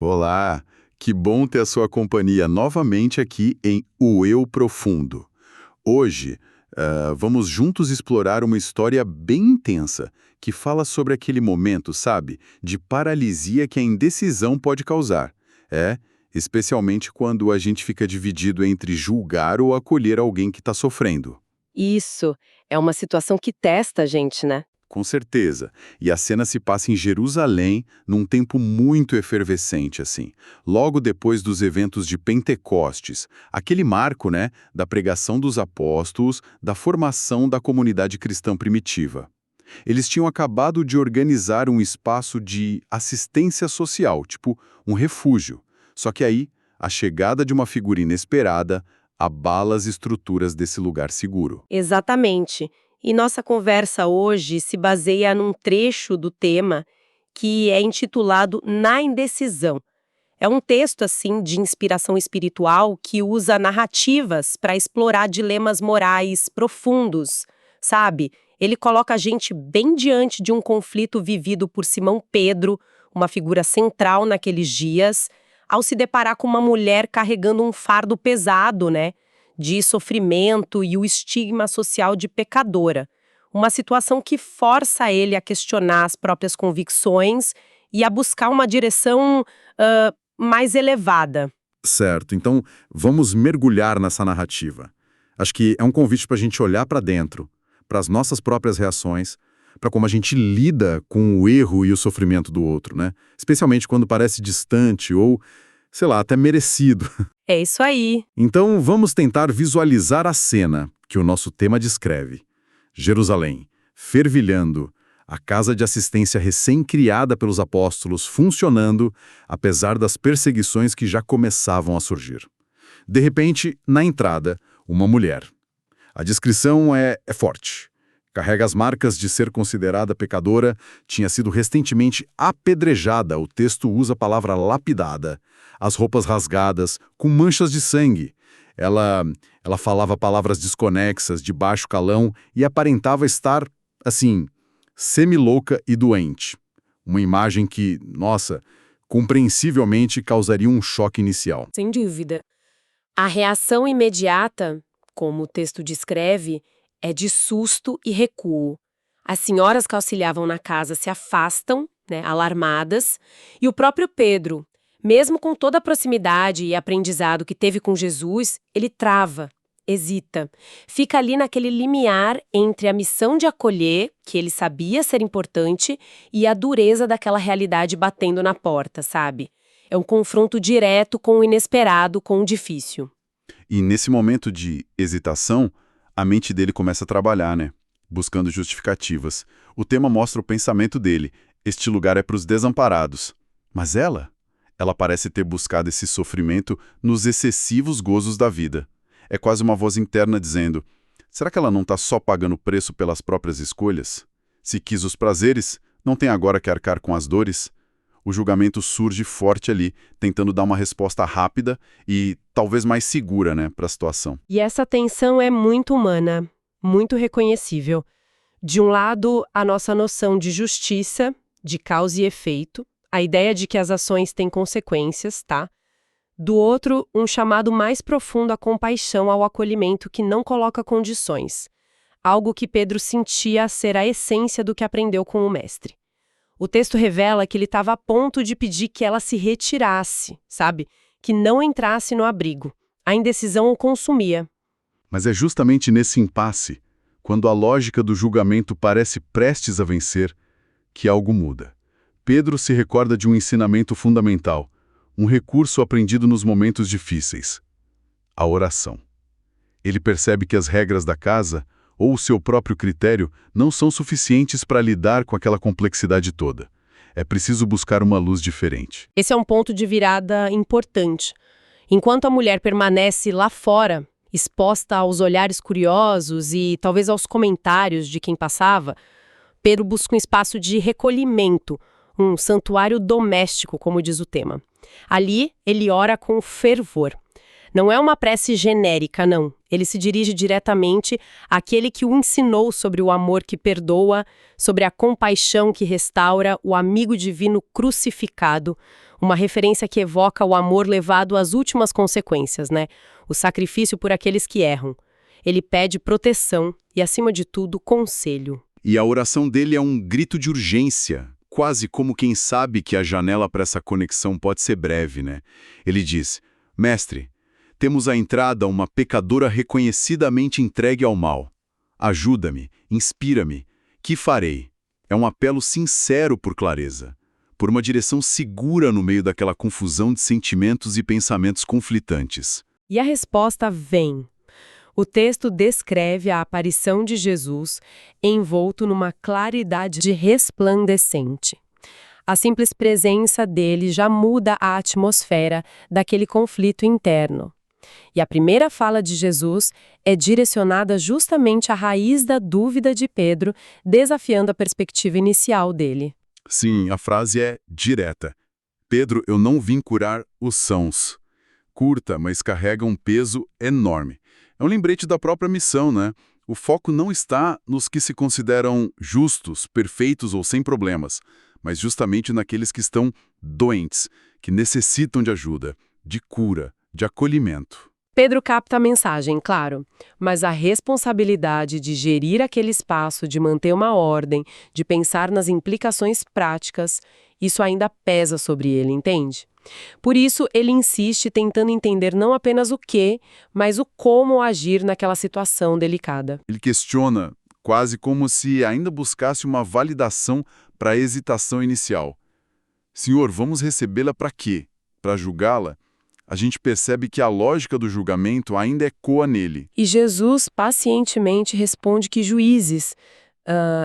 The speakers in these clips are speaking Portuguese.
Olá, que bom ter a sua companhia novamente aqui em O Eu Profundo. Hoje, vamos juntos explorar uma história bem intensa que fala sobre aquele momento, sabe, de paralisia que a indecisão pode causar. Especialmente quando a gente fica dividido entre julgar ou acolher alguém que está sofrendo. Isso, é uma situação que testa a gente, né? Com certeza. E a cena se passa em Jerusalém, num tempo muito efervescente, assim. Logo depois dos eventos de Pentecostes, aquele marco, né, da pregação dos apóstolos, da formação da comunidade cristã primitiva. Eles tinham acabado de organizar um espaço de assistência social, tipo um refúgio. Só que aí, a chegada de uma figura inesperada abala as estruturas desse lugar seguro. Exatamente. E nossa conversa hoje se baseia num trecho do tema que é intitulado Na Indecisão. É um texto, assim, de inspiração espiritual que usa narrativas para explorar dilemas morais profundos, sabe? Ele coloca a gente bem diante de um conflito vivido por Simão Pedro, uma figura central naqueles dias, ao se deparar com uma mulher carregando um fardo pesado, né? De sofrimento e o estigma social de pecadora. Uma situação que força ele a questionar as próprias convicções e a buscar uma direção mais elevada. Certo, então vamos mergulhar nessa narrativa. Acho que é um convite para a gente olhar para dentro, para as nossas próprias reações, para como a gente lida com o erro e o sofrimento do outro, né? Especialmente quando parece distante ou, sei lá, até merecido. É isso aí. Então vamos tentar visualizar a cena que o nosso tema descreve. Jerusalém, fervilhando, a casa de assistência recém-criada pelos apóstolos funcionando, apesar das perseguições que já começavam a surgir. De repente, na entrada, uma mulher. A descrição é forte. Carrega as marcas de ser considerada pecadora, tinha sido recentemente apedrejada, o texto usa a palavra lapidada, as roupas rasgadas, com manchas de sangue. Ela falava palavras desconexas, de baixo calão, e aparentava estar, assim, semi-louca e doente. Uma imagem que, nossa, compreensivelmente causaria um choque inicial. Sem dúvida. A reação imediata, como o texto descreve, é de susto e recuo. As senhoras que auxiliavam na casa se afastam, né, alarmadas, e o próprio Pedro, mesmo com toda a proximidade e aprendizado que teve com Jesus, ele trava, hesita. Fica ali naquele limiar entre a missão de acolher, que ele sabia ser importante, e a dureza daquela realidade batendo na porta, sabe? É um confronto direto com o inesperado, com o difícil. E nesse momento de hesitação, a mente dele começa a trabalhar, né? Buscando justificativas. O tema mostra o pensamento dele. Este lugar é para os desamparados. Mas ela parece ter buscado esse sofrimento nos excessivos gozos da vida. É quase uma voz interna dizendo: será que ela não está só pagando o preço pelas próprias escolhas? Se quis os prazeres, não tem agora que arcar com as dores? O julgamento surge forte ali, tentando dar uma resposta rápida e talvez mais segura, né, para a situação. E essa tensão é muito humana, muito reconhecível. De um lado, a nossa noção de justiça, de causa e efeito, a ideia de que as ações têm consequências, tá? Do outro, um chamado mais profundo à compaixão, ao acolhimento que não coloca condições. Algo que Pedro sentia ser a essência do que aprendeu com o mestre. O texto revela que ele estava a ponto de pedir que ela se retirasse, sabe? Que não entrasse no abrigo. A indecisão o consumia. Mas é justamente nesse impasse, quando a lógica do julgamento parece prestes a vencer, que algo muda. Pedro se recorda de um ensinamento fundamental, um recurso aprendido nos momentos difíceis: a oração. Ele percebe que as regras da casa, ou o seu próprio critério, não são suficientes para lidar com aquela complexidade toda. É preciso buscar uma luz diferente. Esse é um ponto de virada importante. Enquanto a mulher permanece lá fora, exposta aos olhares curiosos e talvez aos comentários de quem passava, Pedro busca um espaço de recolhimento, um santuário doméstico, como diz o tema. Ali, ele ora com fervor. Não é uma prece genérica, não. Ele se dirige diretamente àquele que o ensinou sobre o amor que perdoa, sobre a compaixão que restaura, o amigo divino crucificado, uma referência que evoca o amor levado às últimas consequências, né? O sacrifício por aqueles que erram. Ele pede proteção e, acima de tudo, conselho. E a oração dele é um grito de urgência, quase como quem sabe que a janela para essa conexão pode ser breve, né? Ele diz: Mestre, temos à entrada uma pecadora reconhecidamente entregue ao mal. Ajuda-me, inspira-me. Que farei? É um apelo sincero por clareza, por uma direção segura no meio daquela confusão de sentimentos e pensamentos conflitantes. E a resposta vem. O texto descreve a aparição de Jesus envolto numa claridade resplandecente. A simples presença dele já muda a atmosfera daquele conflito interno. E a primeira fala de Jesus é direcionada justamente à raiz da dúvida de Pedro, desafiando a perspectiva inicial dele. Sim, a frase é direta. Pedro, eu não vim curar os sãos. Curta, mas carrega um peso enorme. É um lembrete da própria missão, né? O foco não está nos que se consideram justos, perfeitos ou sem problemas, mas justamente naqueles que estão doentes, que necessitam de ajuda, de cura, de acolhimento. Pedro capta a mensagem, claro, mas a responsabilidade de gerir aquele espaço, de manter uma ordem, de pensar nas implicações práticas, isso ainda pesa sobre ele, entende? Por isso, ele insiste tentando entender não apenas o que, mas o como agir naquela situação delicada. Ele questiona, quase como se ainda buscasse uma validação para a hesitação inicial. Senhor, vamos recebê-la para quê? Para julgá-la? A gente percebe que a lógica do julgamento ainda ecoa nele. E Jesus pacientemente responde que juízes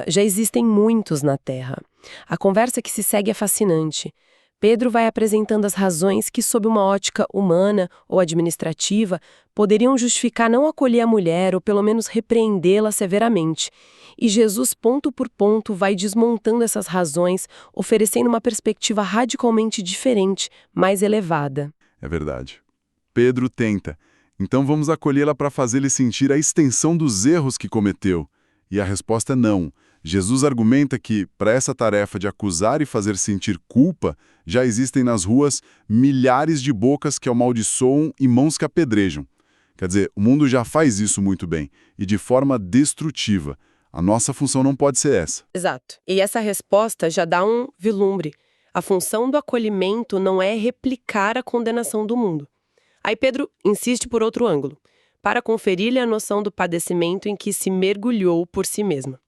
já existem muitos na Terra. A conversa que se segue é fascinante. Pedro vai apresentando as razões que, sob uma ótica humana ou administrativa, poderiam justificar não acolher a mulher ou pelo menos repreendê-la severamente. E Jesus, ponto por ponto, vai desmontando essas razões, oferecendo uma perspectiva radicalmente diferente, mais elevada. É verdade. Pedro tenta. Então vamos acolhê-la para fazê-lhe sentir a extensão dos erros que cometeu. E a resposta é não. Jesus argumenta que, para essa tarefa de acusar e fazer sentir culpa, já existem nas ruas milhares de bocas que amaldiçoam e mãos que apedrejam. Quer dizer, o mundo já faz isso muito bem, e de forma destrutiva. A nossa função não pode ser essa. Exato. E essa resposta já dá um vislumbre. A função do acolhimento não é replicar a condenação do mundo. Aí Pedro insiste por outro ângulo, para conferir-lhe a noção do padecimento em que se mergulhou por si mesma.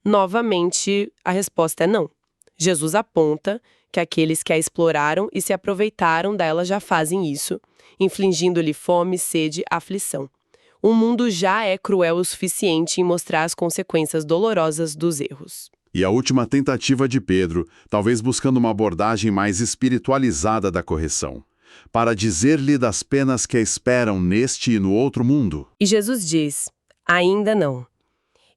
Novamente, a resposta é não. Jesus aponta que aqueles que a exploraram e se aproveitaram dela já fazem isso, infligindo-lhe fome, sede, aflição. O mundo já é cruel o suficiente em mostrar as consequências dolorosas dos erros. E a última tentativa de Pedro, talvez buscando uma abordagem mais espiritualizada da correção, para dizer-lhe das penas que a esperam neste e no outro mundo. E Jesus diz, ainda não.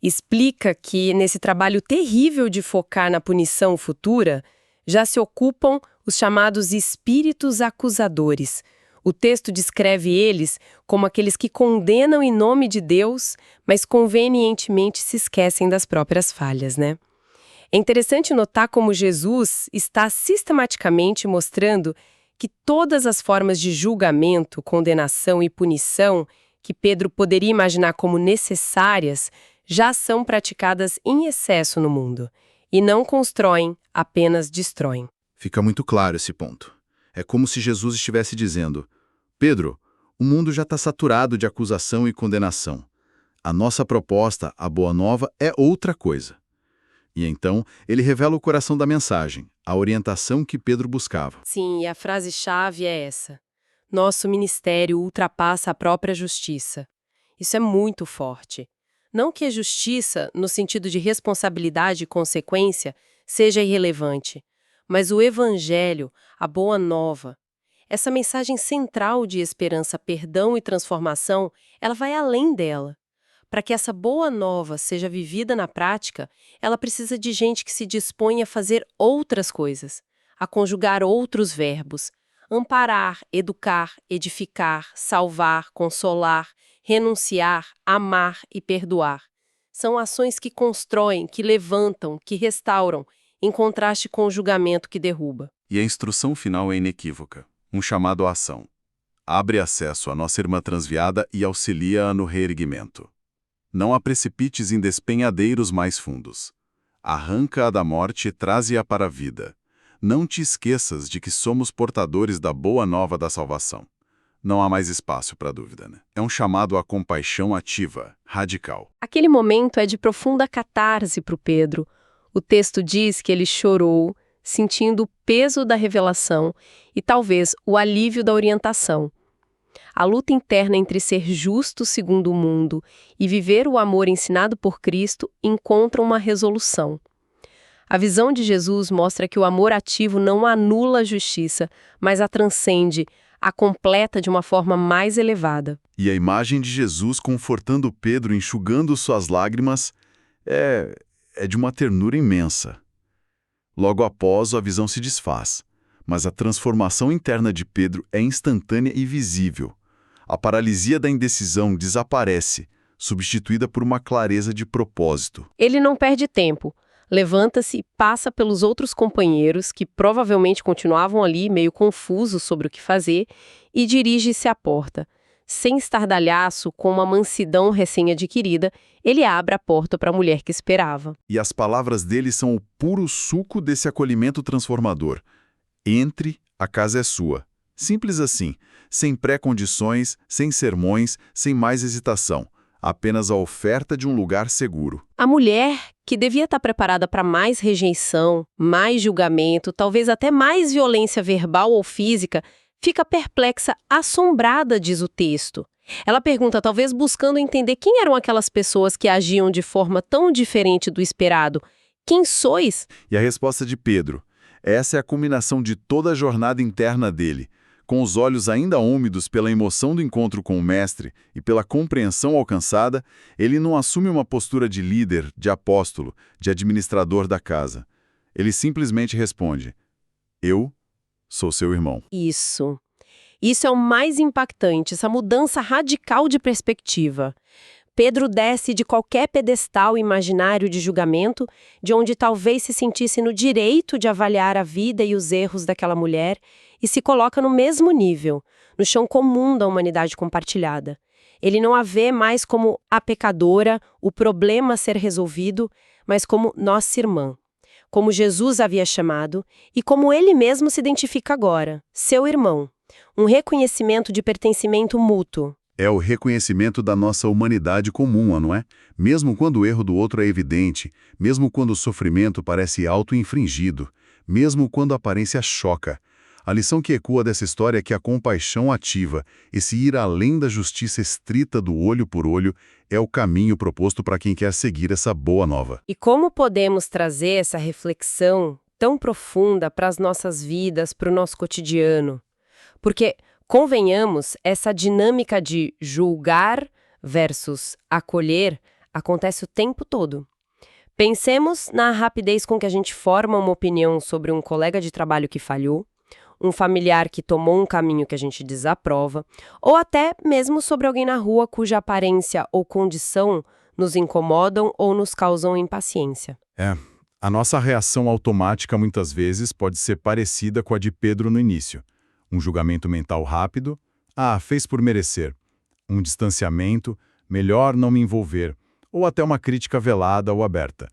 Explica que, nesse trabalho terrível de focar na punição futura, já se ocupam os chamados espíritos acusadores. O texto descreve eles como aqueles que condenam em nome de Deus, mas convenientemente se esquecem das próprias falhas, né? É interessante notar como Jesus está sistematicamente mostrando que todas as formas de julgamento, condenação e punição que Pedro poderia imaginar como necessárias já são praticadas em excesso no mundo. E não constroem, apenas destroem. Fica muito claro esse ponto. É como se Jesus estivesse dizendo: Pedro, o mundo já está saturado de acusação e condenação. A nossa proposta, a Boa Nova, é outra coisa. E então, ele revela o coração da mensagem, a orientação que Pedro buscava. Sim, e a frase-chave é essa. Nosso ministério ultrapassa a própria justiça. Isso é muito forte. Não que a justiça, no sentido de responsabilidade e consequência, seja irrelevante, mas o Evangelho, a Boa Nova, essa mensagem central de esperança, perdão e transformação, ela vai além dela. Para que essa Boa Nova seja vivida na prática, ela precisa de gente que se dispõe a fazer outras coisas, a conjugar outros verbos, Amparar, educar, edificar, salvar, consolar, renunciar, amar e perdoar. São ações que constroem, que levantam, que restauram, em contraste com o julgamento que derruba. E a instrução final é inequívoca, um chamado à ação. Abre acesso à nossa irmã transviada e auxilia-a no reerguimento. Não a precipites em despenhadeiros mais fundos. Arranca-a da morte e traze-a para a vida. Não te esqueças de que somos portadores da boa nova da salvação. Não há mais espaço para dúvida, né? É um chamado à compaixão ativa, radical. Aquele momento é de profunda catarse para o Pedro. O texto diz que ele chorou, sentindo o peso da revelação e talvez o alívio da orientação. A luta interna entre ser justo segundo o mundo e viver o amor ensinado por Cristo encontra uma resolução. A visão de Jesus mostra que o amor ativo não anula a justiça, mas a transcende, a completa de uma forma mais elevada. E a imagem de Jesus confortando Pedro, enxugando suas lágrimas, é de uma ternura imensa. Logo após, a visão se desfaz, mas a transformação interna de Pedro é instantânea e visível. A paralisia da indecisão desaparece, substituída por uma clareza de propósito. Ele não perde tempo. Levanta-se e passa pelos outros companheiros, que provavelmente continuavam ali meio confusos sobre o que fazer, e dirige-se à porta. Sem estardalhaço, com uma mansidão recém-adquirida, ele abre a porta para a mulher que esperava. E as palavras dele são o puro suco desse acolhimento transformador. Entre, a casa é sua. Simples assim, sem pré-condições, sem sermões, sem mais hesitação. Apenas a oferta de um lugar seguro. A mulher, que devia estar preparada para mais rejeição, mais julgamento, talvez até mais violência verbal ou física, fica perplexa, assombrada, diz o texto. Ela pergunta, talvez buscando entender quem eram aquelas pessoas que agiam de forma tão diferente do esperado. Quem sois? E a resposta de Pedro. Essa é a culminação de toda a jornada interna dele. Com os olhos ainda úmidos pela emoção do encontro com o Mestre e pela compreensão alcançada, ele não assume uma postura de líder, de apóstolo, de administrador da casa. Ele simplesmente responde: eu sou seu irmão. Isso. Isso é o mais impactante, essa mudança radical de perspectiva. Pedro desce de qualquer pedestal imaginário de julgamento, de onde talvez se sentisse no direito de avaliar a vida e os erros daquela mulher, e se coloca no mesmo nível, no chão comum da humanidade compartilhada. Ele não a vê mais como a pecadora, o problema a ser resolvido, mas como nossa irmã. Como Jesus havia chamado e como ele mesmo se identifica agora, seu irmão. Um reconhecimento de pertencimento mútuo. É o reconhecimento da nossa humanidade comum, não é? Mesmo quando o erro do outro é evidente, mesmo quando o sofrimento parece auto-infringido, mesmo quando a aparência choca. A lição que ecoa dessa história é que a compaixão ativa, esse ir além da justiça estrita do olho por olho, é o caminho proposto para quem quer seguir essa boa nova. E como podemos trazer essa reflexão tão profunda para as nossas vidas, para o nosso cotidiano? Porque, convenhamos, essa dinâmica de julgar versus acolher acontece o tempo todo. Pensemos na rapidez com que a gente forma uma opinião sobre um colega de trabalho que falhou, um familiar que tomou um caminho que a gente desaprova, ou até mesmo sobre alguém na rua cuja aparência ou condição nos incomodam ou nos causam impaciência. A nossa reação automática muitas vezes pode ser parecida com a de Pedro no início. Um julgamento mental rápido, fez por merecer. Um distanciamento, melhor não me envolver. Ou até uma crítica velada ou aberta.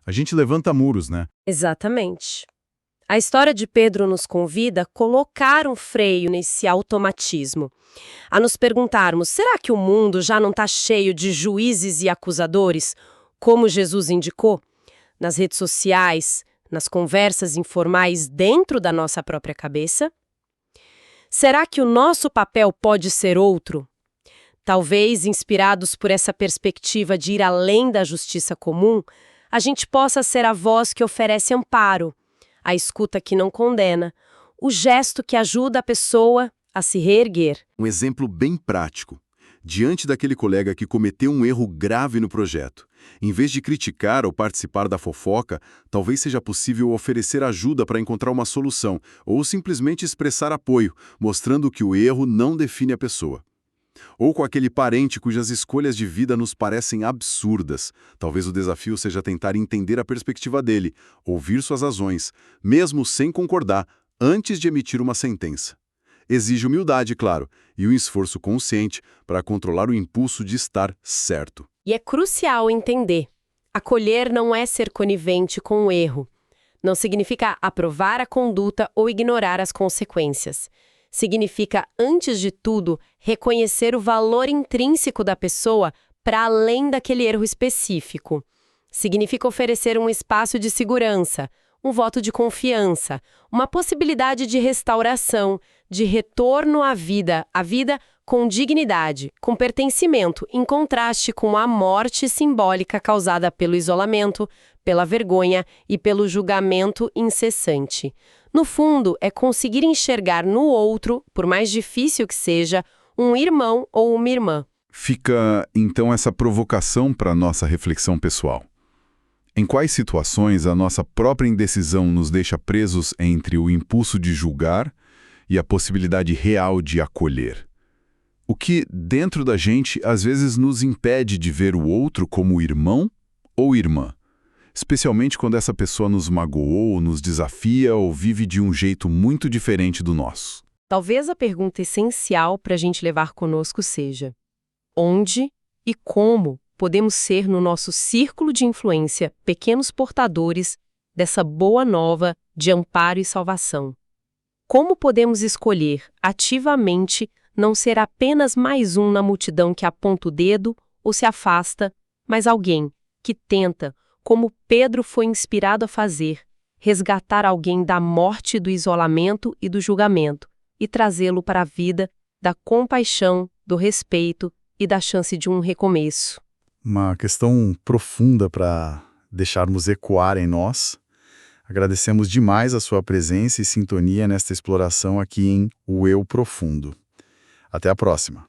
A gente levanta muros, né? Exatamente. A história de Pedro nos convida a colocar um freio nesse automatismo. A nos perguntarmos, será que o mundo já não está cheio de juízes e acusadores, como Jesus indicou? Nas redes sociais, nas conversas informais dentro da nossa própria cabeça? Será que o nosso papel pode ser outro? Talvez, inspirados por essa perspectiva de ir além da justiça comum, a gente possa ser a voz que oferece amparo, a escuta que não condena, o gesto que ajuda a pessoa a se reerguer. Um exemplo bem prático. Diante daquele colega que cometeu um erro grave no projeto, Em vez de criticar ou participar da fofoca, talvez seja possível oferecer ajuda para encontrar uma solução, ou simplesmente expressar apoio, mostrando que o erro não define a pessoa. Ou com aquele parente cujas escolhas de vida nos parecem absurdas. Talvez o desafio seja tentar entender a perspectiva dele, ouvir suas razões, mesmo sem concordar, antes de emitir uma sentença. Exige humildade, claro, e um esforço consciente para controlar o impulso de estar certo. E é crucial entender. Acolher não é ser conivente com o erro. Não significa aprovar a conduta ou ignorar as consequências. Significa, antes de tudo, reconhecer o valor intrínseco da pessoa para além daquele erro específico. Significa oferecer um espaço de segurança, um voto de confiança, uma possibilidade de restauração, de retorno à vida com dignidade, com pertencimento, em contraste com a morte simbólica causada pelo isolamento, pela vergonha e pelo julgamento incessante. No fundo, é conseguir enxergar no outro, por mais difícil que seja, um irmão ou uma irmã. Fica, então, essa provocação para a nossa reflexão pessoal. Em quais situações a nossa própria indecisão nos deixa presos entre o impulso de julgar e a possibilidade real de acolher? O que, dentro da gente, às vezes nos impede de ver o outro como irmão ou irmã? Especialmente quando essa pessoa nos magoou, nos desafia ou vive de um jeito muito diferente do nosso. Talvez a pergunta essencial para a gente levar conosco seja: onde e como podemos ser no nosso círculo de influência pequenos portadores dessa boa nova de amparo e salvação? Como podemos escolher ativamente não ser apenas mais um na multidão que aponta o dedo ou se afasta, mas alguém que tenta, como Pedro foi inspirado a fazer, resgatar alguém da morte, do isolamento e do julgamento e trazê-lo para a vida da compaixão, do respeito e da chance de um recomeço? Uma questão profunda para deixarmos ecoar em nós. Agradecemos demais a sua presença e sintonia nesta exploração aqui em O Eu Profundo. Até a próxima.